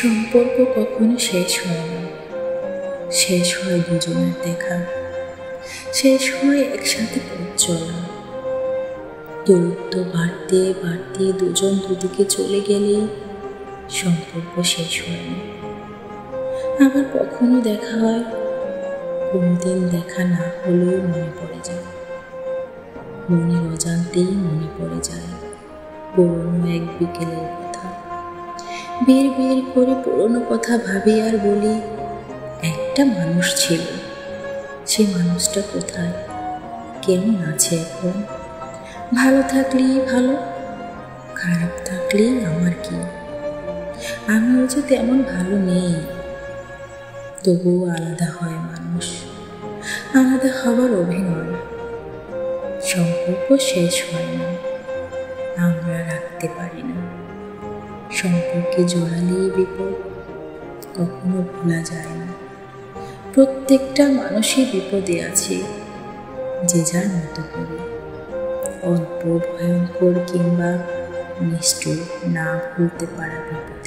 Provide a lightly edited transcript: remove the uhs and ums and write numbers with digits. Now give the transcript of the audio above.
সম্পর্ক কখনো শেষ হয় না, শেষ হয় দুজনের দেখা, শেষ হয় একসাথে পথ চলা। দূরত্ব বাড়তে বাড়তে দুজন দুদিকে চলে গেলে সম্পর্ক শেষ হয় না। আবার কখনো দেখা হয়, কোনোদিন দেখা না হলেও মনে পড়ে যায়, মনের অজান্তেই মনে পড়ে যায় পুরনো এক বিকেলের কথা। বের বের করে পুরনো কথা ভাবি আর বলি, একটা মানুষ ছিল, সে মানুষটা কোথায়, কেমন আছে এখন? ভালো থাকলেই ভালো, খারাপ থাকলেই আমার কি? আমিও যে তেমন ভালো নেই, তবুও আলাদা হয় মানুষ, আলাদা হবার অভিনয়। সম্পর্ক শেষ হয় না, আমরা রাখতে পারি না। সম্পর্কে জড়ালেই বিপদ, কখনো ভোলা যায় না। প্রত্যেকটা মানুষই বিপদে আছে, যে যার মতো করে, অল্প ভয়ঙ্কর কিংবা নিষ্ঠুর, না ভুলতে পারা বিপদ।